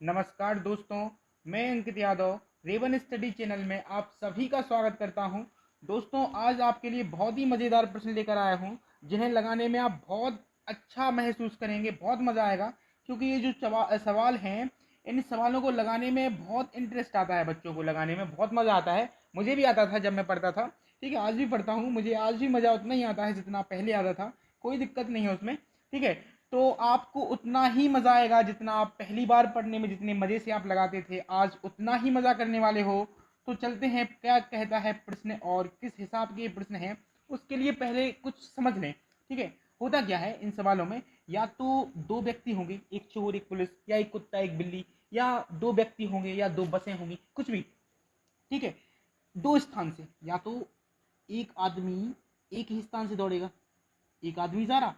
नमस्कार दोस्तों, मैं Ankit Yadav Raven study channel में आप सभी का स्वागत करता हूं। दोस्तों, आज आपके लिए बहुत ही मज़ेदार प्रश्न लेकर आया हूं, जिन्हें लगाने में आप बहुत अच्छा महसूस करेंगे, बहुत मज़ा आएगा। क्योंकि ये जो सवाल हैं, इन सवालों को लगाने में बहुत इंटरेस्ट आता है, बच्चों को लगाने में बहुत मज़ा आता है। मुझे भी आता था जब मैं पढ़ता था, ठीक है, आज भी पढ़ता हूँ, मुझे आज भी मज़ा उतना ही आता है जितना पहले आता था। कोई दिक्कत नहीं है उसमें, ठीक है। तो आपको उतना ही मज़ा आएगा जितना आप पहली बार पढ़ने में जितने मज़े से आप लगाते थे, आज उतना ही मज़ा करने वाले हो। तो चलते हैं, क्या कहता है प्रश्न और किस हिसाब के प्रश्न हैं, उसके लिए पहले कुछ समझ लें, ठीक है। होता क्या है इन सवालों में, या तो दो व्यक्ति होंगे, एक चोर एक पुलिस, या एक कुत्ता एक बिल्ली, या दो व्यक्ति होंगे या दो बसें होंगी, कुछ भी, ठीक है। दो स्थान से, या तो एक आदमी एक ही स्थान से दौड़ेगा, एक आदमी जा रहा,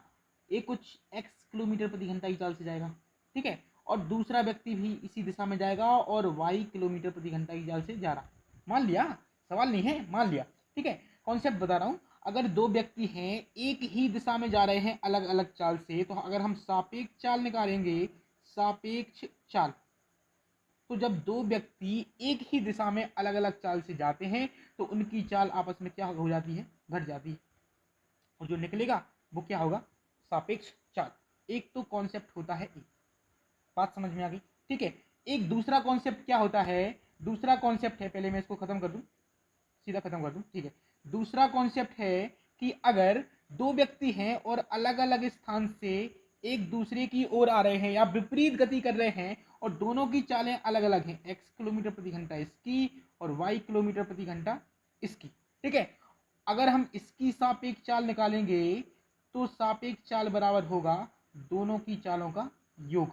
एक कुछ एक्स किलोमीटर प्रति घंटा की चाल से जाएगा, ठीक है। और दूसरा व्यक्ति भी इसी दिशा में जाएगा और वाई किलोमीटर प्रति घंटा की चाल से जा रहा। मान लिया, सवाल नहीं है, मान लिया, ठीक है। कॉन्सेप्ट बता रहा हूं। अगर दो व्यक्ति हैं, एक ही दिशा में जा रहे हैं अलग अलग चाल से, तो अगर हम सापेक्ष चाल निकालेंगे, सापेक्ष चाल, तो जब दो व्यक्ति एक ही दिशा में अलग अलग चाल से जाते हैं तो उनकी चाल आपस में क्या हो जाती है, घट जाती है, और जो निकलेगा वो क्या होगा, सापेक्ष चाल। एक तो कॉन्सेप्ट होता है, एक बात समझ में आ गई, ठीक है। एक दूसरा कॉन्सेप्ट क्या होता है, दूसरा कॉन्सेप्ट है, पहले मैं इसको खत्म कर दूं, सीधा खत्म कर दूं, ठीक है। दूसरा कॉन्सेप्ट है कि अगर दो व्यक्ति हैं और अलग अलग स्थान से एक दूसरे की ओर आ रहे हैं या विपरीत गति कर रहे हैं, और दोनों की चालें अलग अलग हैं, एक्स किलोमीटर प्रति घंटा इसकी और वाई किलोमीटर प्रति घंटा इसकी, ठीक है। अगर हम इसकी सापेक्ष चाल निकालेंगे तो सापेक्ष चाल बराबर होगा दोनों की चालों का योग,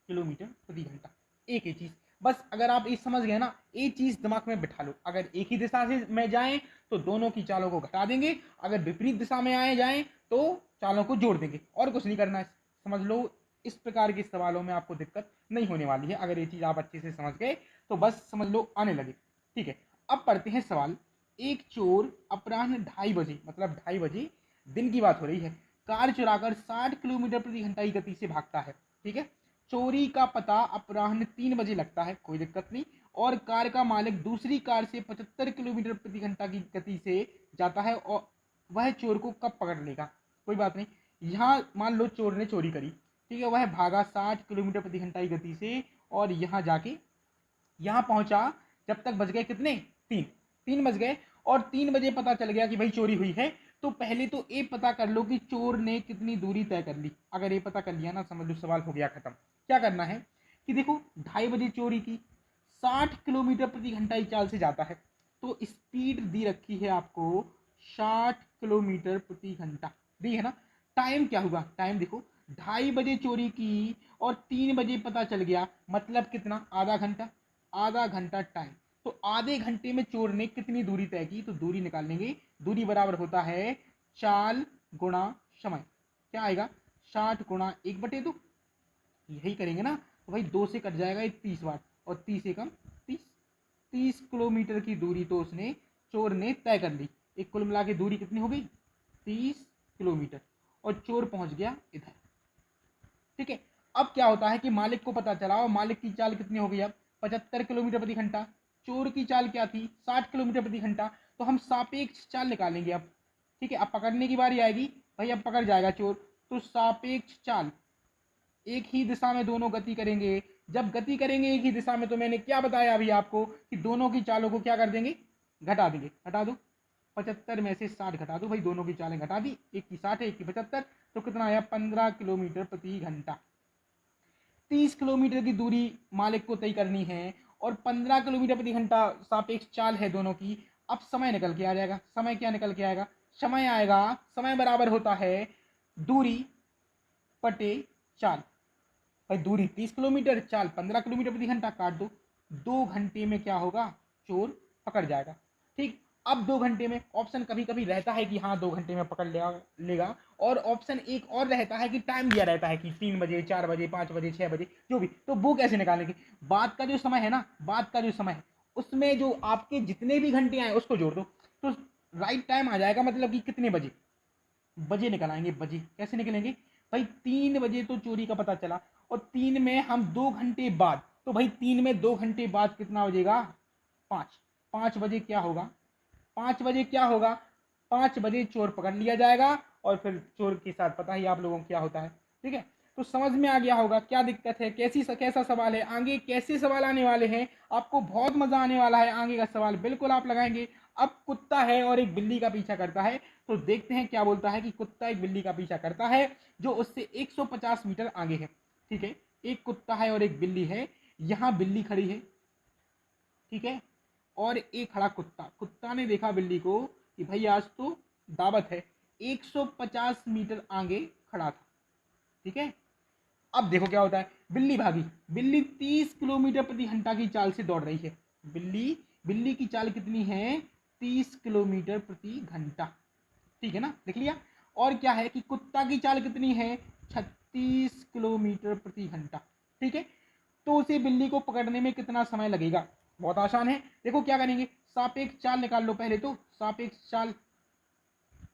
किलोमीटर प्रति घंटा। एक ही चीज, बस अगर आप ये समझ गए ना, एक चीज दिमाग में बिठा लो, अगर एक ही दिशा से में जाएं तो दोनों की चालों को घटा देंगे, अगर विपरीत दिशा में आए जाएं तो चालों को जोड़ देंगे, और कुछ नहीं करना है, समझ लो। इस प्रकार के सवालों में आपको दिक्कत नहीं होने वाली है, अगर ये चीज आप अच्छे से समझ गए तो बस समझ लो आने लगे, ठीक है। अब पढ़ते हैं सवाल। एक चोर अपराह्न 2:30 बजे, मतलब 2:30 बजे, दिन की बात हो रही है, कार चुराकर 60 किलोमीटर प्रति घंटा की गति से भागता है, ठीक है। चोरी का पता अपराह्न 3 बजे लगता है, कोई दिक्कत नहीं, और कार का मालिक दूसरी कार से 75 किलोमीटर प्रति घंटा की गति से जाता है, और वह चोर को कब पकड़ लेगा, कोई बात नहीं। यहाँ मान लो चोर ने चोरी करी, ठीक है, वह भागा 60 किलोमीटर प्रति घंटा की गति से, और यहाँ जाके यहाँ पहुंचा, जब तक बज गए कितने, 3 3 बज गए, और 3 बजे पता चल गया कि भाई चोरी हुई है। तो पहले तो ये पता कर लो कि चोर ने कितनी दूरी तय कर ली। अगर ये पता कर लिया ना, समझ लो सवाल हो गया खत्म। क्या करना है कि देखो, 2:30 बजे चोरी की, 60 किलोमीटर प्रति घंटा की चाल से जाता है, तो स्पीड दी रखी है आपको 60 किलोमीटर प्रति घंटा, दी है ना। टाइम क्या होगा, टाइम देखो, 2:30 बजे चोरी की और 3 बजे पता चल गया, मतलब कितना, आधा घंटा, आधा घंटा टाइम। तो आधे घंटे में चोर ने कितनी दूरी तय की, तो दूरी निकाल लेंगे। दूरी बराबर होता है चाल गुणा समय, क्या आएगा, 60 गुणा 1/2, यही करेंगे ना, तो भाई 2 से कट जाएगा ये 30 वाट, और 30 एकम 30, 30 किलोमीटर की दूरी तो उसने, चोर ने तय कर ली। एक कुल मिला के दूरी कितनी हो गई, 30 किलोमीटर, और चोर पहुंच गया इधर, ठीक है। अब क्या होता है कि मालिक को पता चला, और मालिक की चाल कितनी हो गई अब, 75 किलोमीटर प्रति घंटा। चोर की चाल क्या थी, 60 किलोमीटर प्रति घंटा। तो हम सापेक्ष चाल निकालेंगे अब, ठीक है। अब पकड़ने की बारी आएगी, भाई अब पकड़ जाएगा चोर, तो सापेक्ष चाल, एक ही दिशा में दोनों गति करेंगे। जब गति करेंगे एक ही दिशा में, तो मैंने क्या बताया अभी आपको कि दोनों की चालों को क्या कर देंगे, घटा देंगे। घटा दो, 75 में से 60 घटा दो, भाई दोनों की चालें घटा दी, एक की 60 है एक की 75, तो कितना आया, 15 किलोमीटर प्रति घंटा। 30 किलोमीटर की दूरी मालिक को तय करनी है, और 15 किलोमीटर प्रति घंटा सापेक्ष चाल है दोनों की। अब समय निकल के आ जाएगा, समय क्या निकल के आएगा, समय आएगा, समय बराबर होता है दूरी पटे चाल। भाई दूरी 30 किलोमीटर, चाल 15 किलोमीटर प्रति घंटा, काट दो, 2 घंटे में क्या होगा, चोर पकड़ जाएगा, ठीक। अब 2 घंटे में ऑप्शन कभी कभी रहता है कि हाँ 2 घंटे में पकड़ लेगा, और ऑप्शन एक और रहता है कि टाइम दिया रहता है कि 3 बजे, 4 बजे, 5 बजे, 6 बजे, जो भी। तो वो कैसे निकालेंगे, बाद का जो समय है ना, बाद का जो समय है, उसमें जो आपके जितने भी घंटे आए उसको जोड़ दो, तो राइट टाइम आ जाएगा, मतलब कि कितने बजे, बजे निकल आएंगे, बजे कैसे निकलेंगे, भाई 3 बजे तो चोरी का पता चला, और 3 में हम 2 घंटे बाद, तो भाई 3 में 2 घंटे बाद कितना बजेगा? 5। 5 बजे क्या होगा? 5 बजे क्या होगा? 5 बजे चोर पकड़ लिया जाएगा और फिर चोर के साथ पता ही आप लोगों को क्या होता है। ठीक है, तो समझ में आ गया होगा क्या दिक्कत है, कैसा सवाल है, आगे कैसे सवाल आने वाले हैं। आपको बहुत मजा आने वाला है, आगे का सवाल बिल्कुल आप लगाएंगे। अब कुत्ता है और एक बिल्ली का पीछा करता है, तो देखते हैं क्या बोलता है कि कुत्ता एक बिल्ली का पीछा करता है जो उससे 150 मीटर आगे है। ठीक है, एक कुत्ता है और एक बिल्ली है, यहाँ बिल्ली खड़ी है, ठीक है, और एक खड़ा कुत्ता। कुत्ता ने देखा बिल्ली को कि भाई आज तो दावत है, 150 मीटर आगे खड़ा था। ठीक है, अब देखो क्या होता है, बिल्ली भागी। बिल्ली 30 किलोमीटर प्रति घंटा की चाल से दौड़ रही है। बिल्ली बिल्ली की चाल कितनी है? 30 किलोमीटर प्रति घंटा। ठीक है ना, लिख लिया। और क्या है कि कुत्ता की चाल कितनी है? 36 किलोमीटर प्रति घंटा। ठीक है, तो उसे बिल्ली को पकड़ने में कितना समय लगेगा? बहुत आसान है, देखो क्या करेंगे, सापेक्ष चाल निकाल लो पहले। तो सापेक्ष चाल,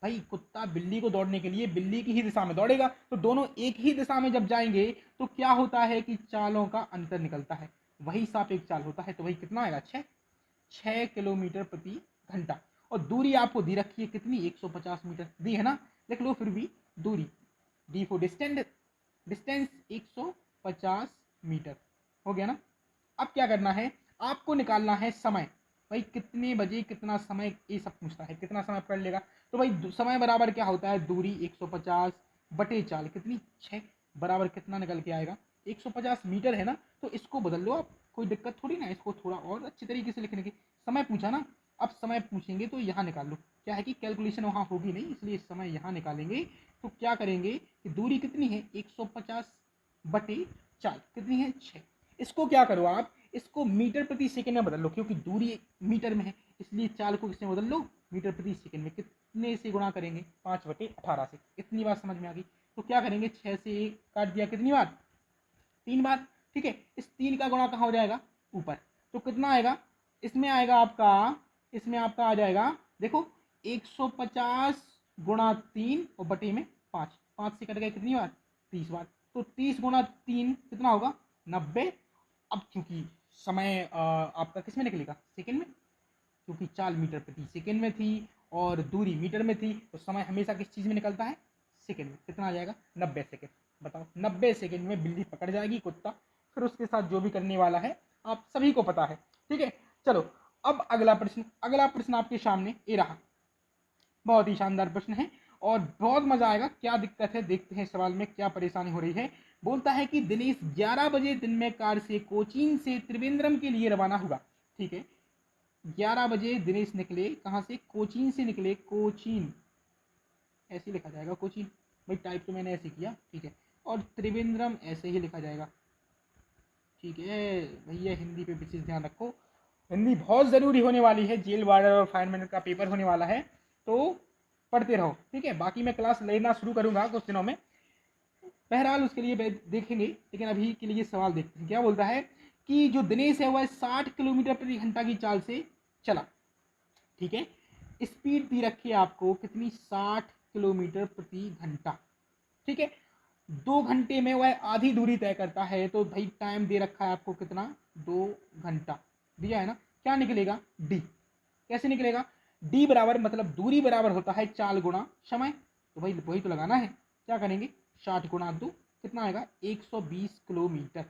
भाई कुत्ता बिल्ली को दौड़ने के लिए बिल्ली की ही दिशा में दौड़ेगा, तो दोनों एक ही दिशा में जब जाएंगे तो क्या होता है कि चालों का अंतर निकलता है, वही सापेक्ष चाल होता है। तो वही कितना आएगा? 6 किलोमीटर प्रति घंटा। और दूरी आपको दी रखी है कितनी? 150 मीटर दी है ना, देख लो फिर भी दूरी, D for distance, distance 150 metre हो गया ना। अब क्या करना है, आपको निकालना है समय। भाई कितने बजे कितना समय, ये सब पूछता है, कितना समय पकड़ लेगा। तो भाई समय बराबर क्या होता है? दूरी 150 बटे चाल कितनी? 6, बराबर कितना निकल के आएगा? 150 मीटर है ना। तो इसको बदल लो आप, कोई दिक्कत थोड़ी ना, इसको थोड़ा और अच्छी तरीके से लिखने की। समय पूछा ना, अब समय पूछेंगे तो यहाँ निकाल लो। क्या है कि कैलकुलेशन वहाँ होगी नहीं, इसलिए समय यहाँ निकालेंगे। तो क्या करेंगे कि दूरी कितनी है? 150 बटे चाल कितनी है? 6। इसको क्या करो आप, इसको मीटर प्रति सेकंड में बदल लो, क्योंकि दूरी मीटर में है, इसलिए चाल को किसमें बदल लो? मीटर प्रति सेकंड में। कितने से गुणा करेंगे? 5/18 से। इतनी बात समझ में आ गई। तो क्या करेंगे, 6 से 1 काट दिया, कितनी बार? 3 बार। ठीक है, इस 3 का गुणा कहाँ हो जाएगा? ऊपर। तो कितना आएगा? इसमें आएगा आपका, इसमें आपका आ जाएगा, देखो 150 गुणा 3 और बटे में 5, 5 से कट गए कितनी बार? 30 बार। तो 30 गुणा 3 कितना होगा? 90। अब क्योंकि समय आपका किस में निकलेगा? सेकंड में, क्योंकि चाल मीटर प्रति सेकंड में थी और दूरी मीटर में थी, तो समय हमेशा किस चीज़ में निकलता है? सेकंड में। कितना आ जाएगा? 90 सेकंड। बताओ, 90 सेकंड में बिल्ली पकड़ जाएगी कुत्ता, फिर उसके साथ जो भी करने वाला है आप सभी को पता है। ठीक है, चलो अब अगला प्रश्न, अगला प्रश्न आपके सामने ये रहा। बहुत ही शानदार प्रश्न है और बहुत मजा आएगा। क्या दिक्कत है, देखते हैं सवाल में क्या परेशानी हो रही है। बोलता है कि दिनेश 11 बजे दिन में कार से कोचीन से त्रिवेंद्रम के लिए रवाना हुआ। ठीक है, 11 बजे दिनेश निकले, कहाँ से? कोचीन से निकले। कोचीन ऐसे लिखा जाएगा, कोचीन। भाई टाइप तो मैंने ऐसे किया, ठीक है। और त्रिवेंद्रम ऐसे ही लिखा जाएगा, ठीक है। भैया हिंदी पे विशेष ध्यान रखो, हिंदी बहुत ज़रूरी होने वाली है, जेल वार्डर और फायरमैन का पेपर होने वाला है, तो पढ़ते रहो, ठीक है। बाकी मैं क्लास लेना शुरू करूँगा कुछ दिनों में, बहरहाल उसके लिए देखेंगे, लेकिन अभी के लिए सवाल देखते हैं। क्या बोलता है कि जो दिनेश है वह 60 किलोमीटर प्रति घंटा की चाल से चला। ठीक है, स्पीड दी रखी है आपको कितनी? 60 किलोमीटर प्रति घंटा। ठीक है, 2 घंटे में वह आधी दूरी तय करता है, तो भाई टाइम दे रखा है आपको कितना? 2 घंटा दिया है ना। क्या निकलेगा? डी। कैसे निकलेगा? डी बराबर, मतलब दूरी बराबर होता है चाल गुणा समय, तो भाई वही तो लगाना है। क्या करेंगे? 60 गुणा 2 कितना आएगा? 120 किलोमीटर।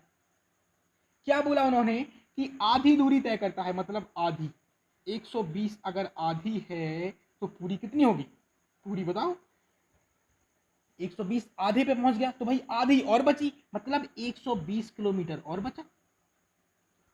क्या बोला उन्होंने कि आधी दूरी तय करता है, मतलब आधी। 120 अगर आधी है तो पूरी कितनी होगी? पूरी बताओ। 120 आधे पे पहुंच गया, तो भाई आधी और बची, मतलब 120 किलोमीटर और बचा।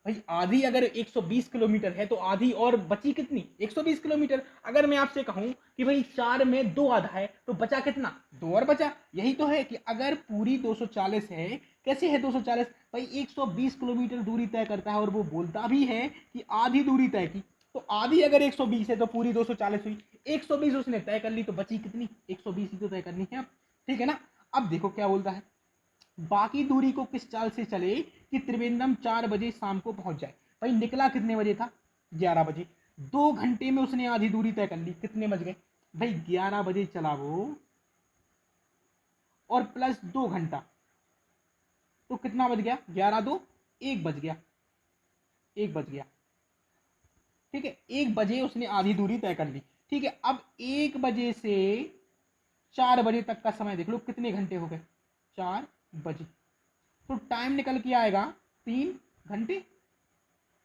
भाई आधी अगर 120 किलोमीटर है तो आधी और बची कितनी? 120 किलोमीटर। अगर मैं आपसे कहूं कि भाई 4 में 2 आधा है तो बचा कितना? 2 और बचा। यही तो है कि अगर पूरी 240 है, कैसे है 240? भाई 120 किलोमीटर दूरी तय करता है और वो बोलता भी है कि आधी दूरी तय की, तो आधी अगर 120 है तो पूरी 240 हुई। 120 उसने तय कर ली, तो बची कितनी? 120 ही तो तय करनी है अब, ठीक है ना। अब देखो क्या बोलता है, बाकी दूरी को किस चाल से चले कि त्रिवेंद्रम 4 बजे शाम को पहुंच जाए। भाई निकला कितने बजे था? 11 बजे। 2 घंटे में उसने आधी दूरी तय कर ली, कितने बज गए? भाई 11 बजे चला वो और प्लस 2 घंटा, तो कितना बज गया, 11 2 1 बज गया, 1 बज गया। ठीक है, 1 बजे उसने आधी दूरी तय कर ली। ठीक है, अब 1 बजे से 4 बजे तक का समय देख लो कितने घंटे हो गए, 4 बजे। तो टाइम निकल के आएगा 3 घंटे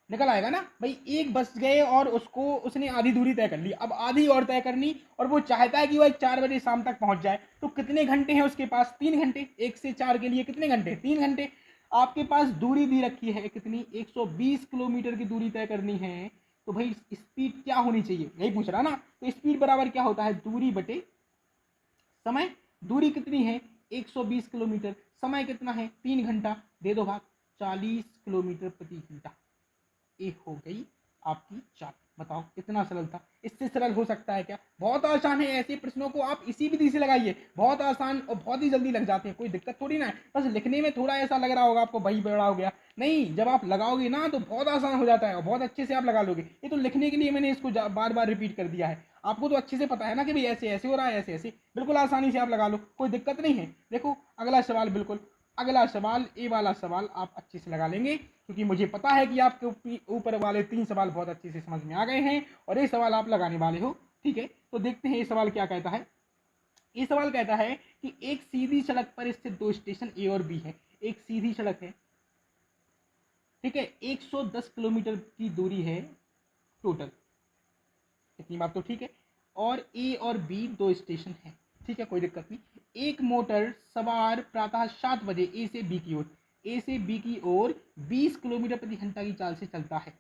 निकल आएगा ना भाई। 1 बज गए और उसको उसने आधी दूरी तय कर ली, अब आधी और तय करनी, और वो चाहता है कि वह 4 बजे शाम तक पहुंच जाए। तो कितने घंटे हैं उसके पास, 3 घंटे। 1 से 4 के लिए कितने घंटे, 3 घंटे। आपके पास दूरी दी रखी है कितनी, 120 किलोमीटर की दूरी तय करनी है। तो भाई स्पीड क्या होनी चाहिए, यही पूछ रहा ना। तो स्पीड बराबर क्या होता है, दूरी बटे समय। दूरी कितनी है, 120 किलोमीटर, समय कितना है 3 घंटा, दे दो भाग, 40 किलोमीटर प्रति घंटा। ये हो गई आपकी चाल। बताओ कितना सरल था, इससे सरल हो सकता है क्या। बहुत आसान है, ऐसे प्रश्नों को आप इसी विधि से लगाइए, बहुत आसान और बहुत ही जल्दी लग जाते हैं, कोई दिक्कत थोड़ी ना है। बस लिखने में थोड़ा ऐसा लग रहा होगा आपको भाई बड़ा हो गया, नहीं, जब आप लगाओगे ना तो बहुत आसान हो जाता है और बहुत अच्छे से आप लगा लोगे। ये तो लिखने के लिए मैंने इसको बार बार रिपीट कर दिया है, आपको तो अच्छे से पता है ना कि भाई ऐसे ऐसे हो रहा है, ऐसे ऐसे, बिल्कुल आसानी से आप लगा लो, कोई दिक्कत नहीं है। देखो अगला सवाल, बिल्कुल अगला सवाल, ये वाला सवाल आप अच्छे से लगा लेंगे, क्योंकि मुझे पता है कि आपके ऊपर वाले 3 सवाल बहुत अच्छे से समझ में आ गए हैं और ये सवाल आप लगाने वाले हो। ठीक है, तो देखते हैं ये सवाल क्या कहता है। ये सवाल कहता है कि एक सीधी सड़क पर स्थित 2 स्टेशन ए और बी है। एक सीधी सड़क है, ठीक है, 110 किलोमीटर की दूरी है टोटल, इतनी बात तो ठीक है। और ए और बी 2 स्टेशन है, ठीक है, कोई दिक्कत नहीं। एक मोटर सवार प्रातः 7 बजे ए से बी की ओर, ए से बी की ओर 20 किलोमीटर प्रति घंटा की चाल से चलता है।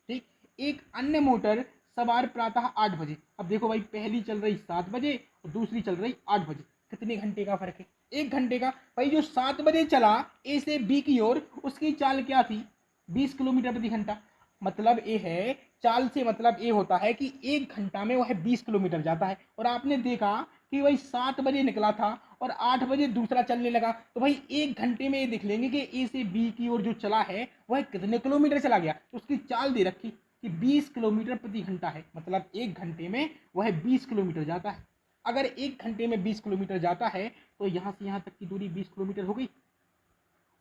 ठीक, एक अन्य मोटर सवार प्रातः 8 बजे। अब देखो भाई, पहली चल रही 7 बजे और दूसरी चल रही 8 बजे, कितने घंटे का फर्क है, 1 घंटे का। भाई जो 7 बजे चला ए से बी की ओर, उसकी चाल क्या थी, 20 किलोमीटर प्रति घंटा। मतलब ये है, चाल से मतलब ये होता है कि 1 घंटा में वह 20 किलोमीटर जाता है। और आपने देखा कि भाई 7 बजे निकला था और 8 बजे दूसरा चलने लगा, तो भाई 1 घंटे में ये देख लेंगे कि ए से बी की ओर जो चला है वह कितने किलोमीटर चला गया। तो उसकी चाल दे रखी कि 20 किलोमीटर प्रति घंटा है, मतलब 1 घंटे में वह 20 किलोमीटर जाता है। अगर 1 घंटे में 20 किलोमीटर जाता है तो यहाँ से यहाँ तक की दूरी 20 किलोमीटर हो गई,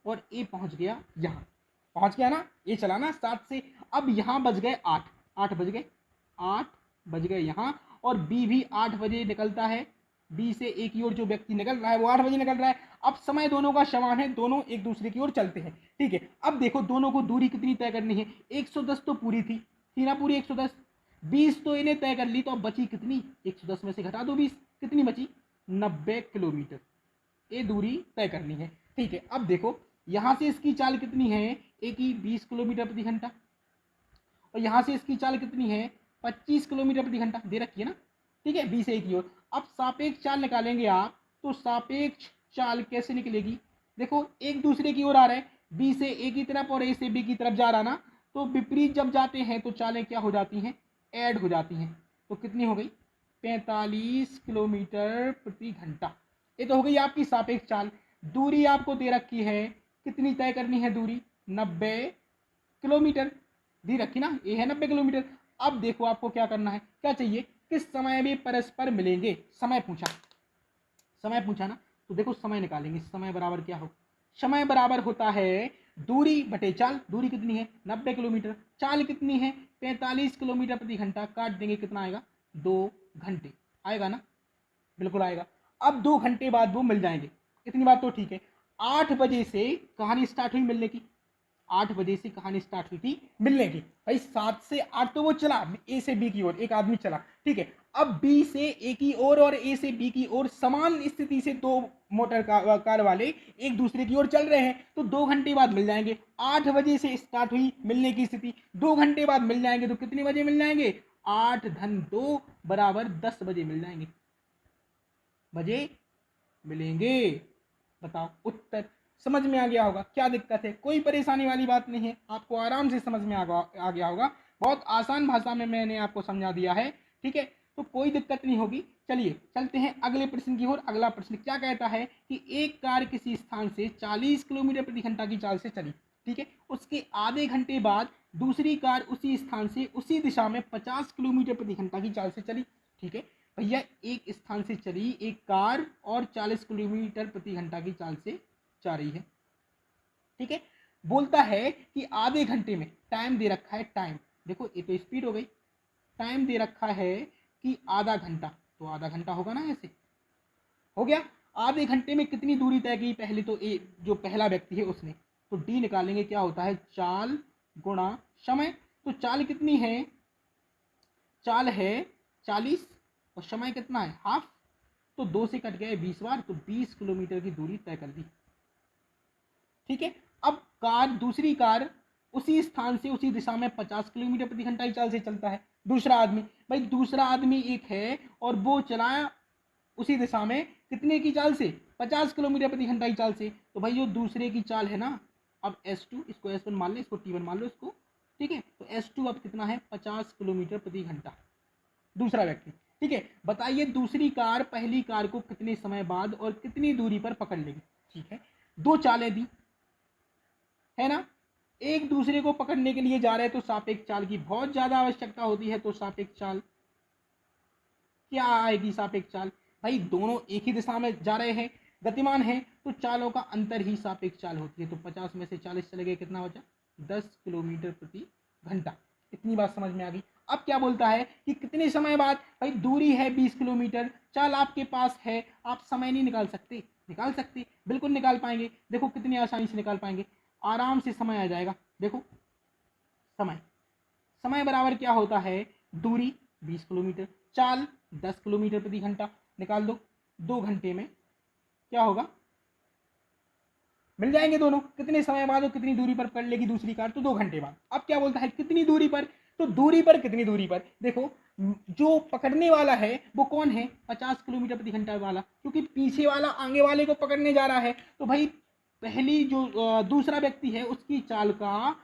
और ए पहुंच गया यहाँ, पहुंच गया ना, ये चला ना 7 से। अब यहाँ बज गए 8, 8 बज गए, 8 बज गए यहाँ, और बी भी 8 बजे निकलता है। बी से ए की ओर जो व्यक्ति निकल रहा है वो 8 बजे निकल रहा है। अब समय दोनों का समान है, दोनों एक दूसरे की ओर चलते हैं। ठीक है, अब देखो दोनों को दूरी कितनी तय करनी है, 110 तो पूरी थी ना पूरी 110, 20 तो इन्हें तय कर ली, तो अब बची कितनी, 110 में से घटा दो 20, कितनी बची, 90 किलोमीटर। ये दूरी तय करनी है। ठीक है, अब देखो यहां से इसकी चाल कितनी है, ए की 20 किलोमीटर प्रति घंटा, और यहां से इसकी चाल कितनी है, 25 किलोमीटर प्रति घंटा दे रखी है ना। ठीक है, बी से ए की ओर। अब सापेक्ष चाल निकालेंगे आप, तो सापेक्ष चाल कैसे निकलेगी, देखो एक दूसरे की ओर आ रहे हैं, बी से ए की तरफ और ए से बी की तरफ जा रहा ना, तो विपरीत जब जाते हैं तो चालें क्या हो जाती हैं, ऐड हो जाती हैं। तो कितनी हो गई, 45 किलोमीटर प्रति घंटा। ये तो हो गई आपकी सापेक्ष चाल। दूरी आपको दे रखी है, कितनी तय करनी है दूरी, 90 किलोमीटर दी रखी ना, ये है 90 किलोमीटर। अब देखो आपको क्या करना है, क्या चाहिए, किस समय में परस्पर मिलेंगे, समय पूछा, समय पूछा ना, तो देखो समय निकालेंगे, समय बराबर क्या हो, समय बराबर होता है दूरी बटे चाल। दूरी कितनी है 90 किलोमीटर, चाल कितनी है 45 किलोमीटर प्रति घंटा, काट देंगे कितना आएगा, 2 घंटे आएगा ना, बिल्कुल आएगा। अब 2 घंटे बाद वो मिल जाएंगे, इतनी बात तो ठीक है। 8 बजे से कहानी स्टार्ट हुई मिलने की, 8 बजे से कहानी स्टार्ट हुई थी मिलने की। भाई 7 से 8 तो वो चला ए से बी की ओर, एक आदमी चला, ठीक है। अब बी से ए की ओर और ए से बी की ओर समान स्थिति से 2 मोटर कार वाले एक दूसरे की ओर चल रहे हैं, तो 2 घंटे बाद मिल जाएंगे। 8 बजे से स्टार्ट हुई मिलने की स्थिति, 2 घंटे बाद मिल जाएंगे, तो कितने बजे मिल जाएंगे, 8 धन 2 बराबर 10 बजे मिल जाएंगे, बजे मिलेंगे। बताओ उत्तर समझ में आ गया होगा, क्या दिक्कत है, कोई परेशानी वाली बात नहीं है, आपको आराम से समझ में आ गया होगा। बहुत आसान भाषा में मैंने आपको समझा दिया है, ठीक है, तो कोई दिक्कत नहीं होगी। चलिए चलते हैं अगले प्रश्न की ओर। अगला प्रश्न क्या कहता है कि एक कार किसी स्थान से 40 किलोमीटर प्रति घंटा की चाल से चली, ठीक है, उसके आधे घंटे बाद दूसरी कार उसी स्थान से उसी दिशा में 50 किलोमीटर प्रति घंटा की चाल से चली। ठीक है भैया, एक स्थान से चली एक कार और 40 किलोमीटर प्रति घंटा की चाल से जा रही है, ठीक है। बोलता है कि आधे घंटे में, टाइम दे रखा है, टाइम देखो ये तो स्पीड हो गई, टाइम दे रखा है कि आधा घंटा, तो आधा घंटा होगा ना, ऐसे हो गया। आधे घंटे में कितनी दूरी तय की, पहले तो ए जो पहला व्यक्ति है उसने, तो डी निकालेंगे, क्या होता है चाल गुणा समय। तो चाल कितनी है, चाल है 40 और समय कितना है हाफ, तो 2 से कट गए 20 बार, तो 20 किलोमीटर की दूरी तय कर दी। ठीक है। अब कार, दूसरी कार उसी स्थान से उसी दिशा में 50 किलोमीटर प्रति घंटा की चाल से चलता है। दूसरा आदमी, भाई दूसरा आदमी एक है और वो चलाया उसी दिशा में कितने की चाल से, 50 किलोमीटर प्रति घंटा की चाल से। तो भाई जो दूसरे की चाल है ना, अब S2, इसको S1 मान लो, इसको T1 मान लो इसको, ठीक है। तो S2 अब कितना है 50 किलोमीटर प्रति घंटा, दूसरा व्यक्ति। ठीक है, बताइए दूसरी कार पहली कार को कितने समय बाद और कितनी दूरी पर पकड़ लेगी। ठीक है, दो चालें दी है ना, एक दूसरे को पकड़ने के लिए जा रहे हैं, तो सापेक्ष चाल की बहुत ज्यादा आवश्यकता होती है। तो सापेक्ष चाल क्या आएगी, सापेक्ष चाल, भाई दोनों एक ही दिशा में जा रहे हैं, गतिमान है, तो चालों का अंतर ही सापेक्ष चाल होती है। तो 50 में से 40 चले गए, कितना बचा 10 किलोमीटर प्रति घंटा। इतनी बात समझ में आ गई। अब क्या बोलता है कि कितने समय बाद, भाई दूरी है 20 किलोमीटर, चाल आपके पास है, आप समय नहीं निकाल सकते, निकाल सकते, बिल्कुल निकाल पाएंगे। देखो कितनी आसानी से निकाल पाएंगे, आराम से समय आ जाएगा। देखो समय, समय बराबर क्या होता है, दूरी 20 किलोमीटर, चाल 10 किलोमीटर प्रति घंटा, निकाल दो। 2 घंटे में क्या होगा, मिल जाएंगे दोनों, कितने समय बाद और कितनी दूरी पर पकड़ लेगी दूसरी कार, तो 2 घंटे बाद। अब क्या बोलता है कितनी दूरी पर, तो दूरी पर कितनी दूरी पर, देखो जो पकड़ने वाला है वो कौन है, 50 किलोमीटर प्रति घंटा वाला, क्योंकि पीछे वाला आगे वाले को पकड़ने जा रहा है। तो भाई पहली जो दूसरा व्यक्ति है उसकी चाल का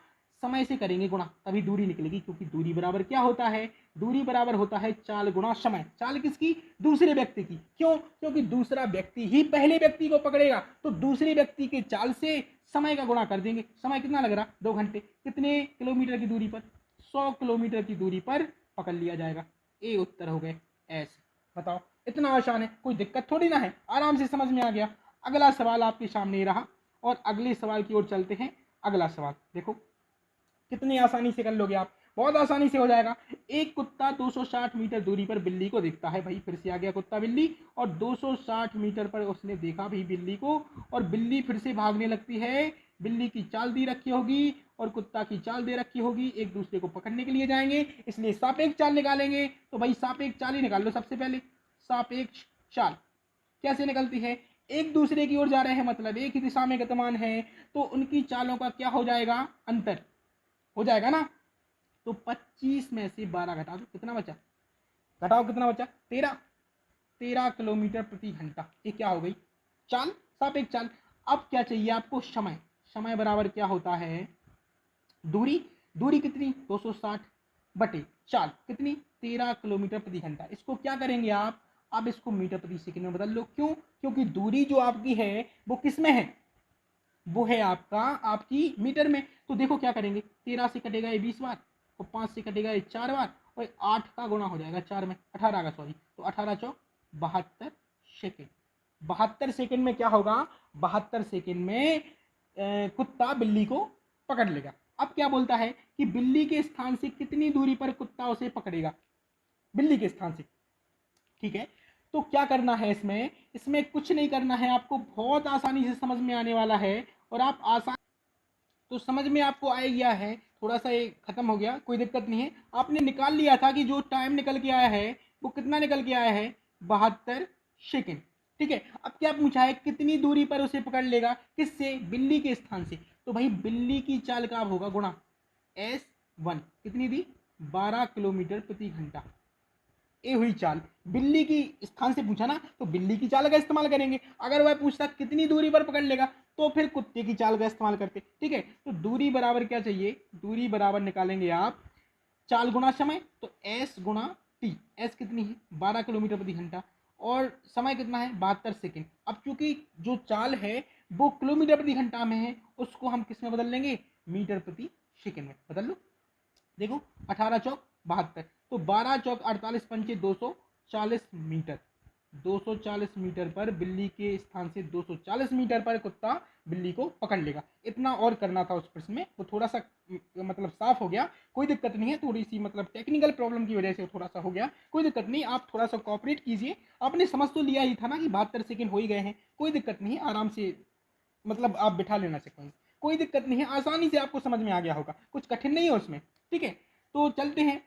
समय से करेंगे गुणा, तभी दूरी निकलेगी, क्योंकि दूरी बराबर क्या होता है, दूरी बराबर होता है चाल गुणा समय। चाल किसकी, दूसरे व्यक्ति की, क्यों, क्योंकि दूसरा व्यक्ति ही पहले व्यक्ति को पकड़ेगा, तो दूसरे व्यक्ति के चाल से समय का गुणा कर देंगे। समय कितना लग रहा, 2 घंटे, कितने किलोमीटर की दूरी पर, 100 किलोमीटर की दूरी पर पकड़ लिया जाएगा। ए उत्तर हो गए ऐसे। बताओ इतना आसान है, कोई दिक्कत थोड़ी ना है, आराम से समझ में आ गया। अगला सवाल आपके सामने रहा और अगले सवाल की ओर चलते हैं। अगला सवाल देखो कितनी आसानी से कर लोगे आप, बहुत आसानी से हो जाएगा। एक कुत्ता 260 मीटर दूरी पर बिल्ली को देखता है, भाई फिर से आ गया कुत्ता बिल्ली, और 260 मीटर पर उसने देखा भी बिल्ली को, और बिल्ली फिर से भागने लगती है। बिल्ली की चाल दी रखी होगी और कुत्ता की चाल दे रखी होगी, एक दूसरे को पकड़ने के लिए जाएंगे, इसलिए सापेक्ष चाल निकालेंगे। तो भाई सापेक्ष चाल ही निकाल लो सबसे पहले। सापेक्ष चाल कैसे निकलती है, एक दूसरे की ओर जा रहे हैं, मतलब एक ही दिशा में गतिमान है, तो उनकी चालों का क्या हो जाएगा, अंतर हो जाएगा ना। तो 25 में से 12 घटा दो, कितना बचा, घटाओ कितना बचा, 13, 13 किलोमीटर प्रति घंटा। ये क्या हो गई, चाल, सापेक्ष चाल। अब क्या चाहिए आपको, समय। समय बराबर क्या होता है, दूरी, दूरी कितनी 260 बटे चाल कितनी 13 किलोमीटर प्रति घंटा। इसको क्या करेंगे आप, अब इसको मीटर प्रति सेकंड में बदल लो। क्यों, क्योंकि दूरी जो आपकी है वो किस में है, वो है आपका आपकी मीटर में। तो देखो क्या करेंगे, 13 से कटेगा ये 20 बार, और 5 से कटेगा ये 4 बार, और 8 का गुणा हो जाएगा 4 में, 18 का सॉरी, तो 18 चौक 72 सेकेंड। 72 सेकेंड में क्या होगा, 72 सेकेंड में कुत्ता बिल्ली को पकड़ लेगा। अब क्या बोलता है कि बिल्ली के स्थान से कितनी दूरी पर कुत्ता उसे पकड़ेगा, बिल्ली के स्थान से। ठीक है, तो क्या करना है इसमें, इसमें कुछ नहीं करना है आपको, बहुत आसानी से समझ में आने वाला है, और आप आसान तो समझ में आपको आ गया है। थोड़ा सा ये खत्म हो गया, कोई दिक्कत नहीं है। आपने निकाल लिया था कि जो टाइम निकल के आया है वो कितना निकल के आया है, 72 सेकेंड। ठीक है, अब क्या पूछा है, कितनी दूरी पर उसे पकड़ लेगा, किससे, बिल्ली के स्थान से। तो भाई बिल्ली की चाल का होगा गुणा S1, कितनी दी 12 किलोमीटर प्रति घंटा। ए हुई चाल, बिल्ली की स्थान से पूछा ना, तो बिल्ली की चाल का इस्तेमाल करेंगे। अगर वह पूछता कितनी दूरी पर पकड़ लेगा, तो फिर कुत्ते की चाल का इस्तेमाल करते। ठीक है, तो दूरी बराबर क्या चाहिए, दूरी बराबर निकालेंगे आप चाल गुणा समय, तो एस गुणा टी। एस कितनी है 12 किलोमीटर प्रति घंटा, और समय कितना है 72 सेकेंड। अब चूंकि जो चाल है वो किलोमीटर प्रति घंटा में है, उसको हम किस में बदल लेंगे, मीटर प्रति सेकेंड में बदल लो। देखो 18 चौक 72, तो 12 चौक 48 पंचे 240 मीटर। 240 मीटर पर बिल्ली के स्थान से 240 मीटर पर कुत्ता बिल्ली को पकड़ लेगा। इतना और करना था उस प्रश्न में, वो थोड़ा सा मतलब साफ हो गया, कोई दिक्कत नहीं है। थोड़ी सी मतलब टेक्निकल प्रॉब्लम की वजह से थोड़ा सा हो गया, कोई दिक्कत नहीं, आप थोड़ा सा कोऑपरेट कीजिए। आपने समझ तो लिया ही था ना कि 72 सेकेंड हो ही गए हैं, कोई दिक्कत नहीं है, आराम से मतलब आप बिठा लेना सीक्वेंस, कोई दिक्कत नहीं है, आसानी से आपको समझ में आ गया होगा, कुछ कठिन नहीं है उसमें। ठीक है, तो चलते हैं।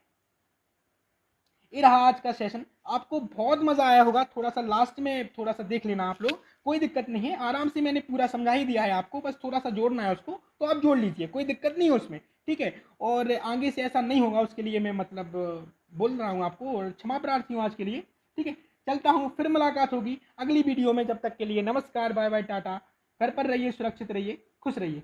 ये रहा आज का सेशन, आपको बहुत मजा आया होगा। थोड़ा सा लास्ट में थोड़ा सा देख लेना आप लोग, कोई दिक्कत नहीं है, आराम से मैंने पूरा समझा ही दिया है आपको, बस थोड़ा सा जोड़ना है उसको, तो आप जोड़ लीजिए, कोई दिक्कत नहीं है उसमें। ठीक है, और आगे से ऐसा नहीं होगा उसके लिए मैं मतलब बोल रहा हूँ आपको, और क्षमा प्रार्थी हूँ आज के लिए। ठीक है, चलता हूँ, फिर मुलाकात होगी अगली वीडियो में, जब तक के लिए नमस्कार, बाय बाय, टाटा। घर पर रहिए, सुरक्षित रहिए, खुश रहिए।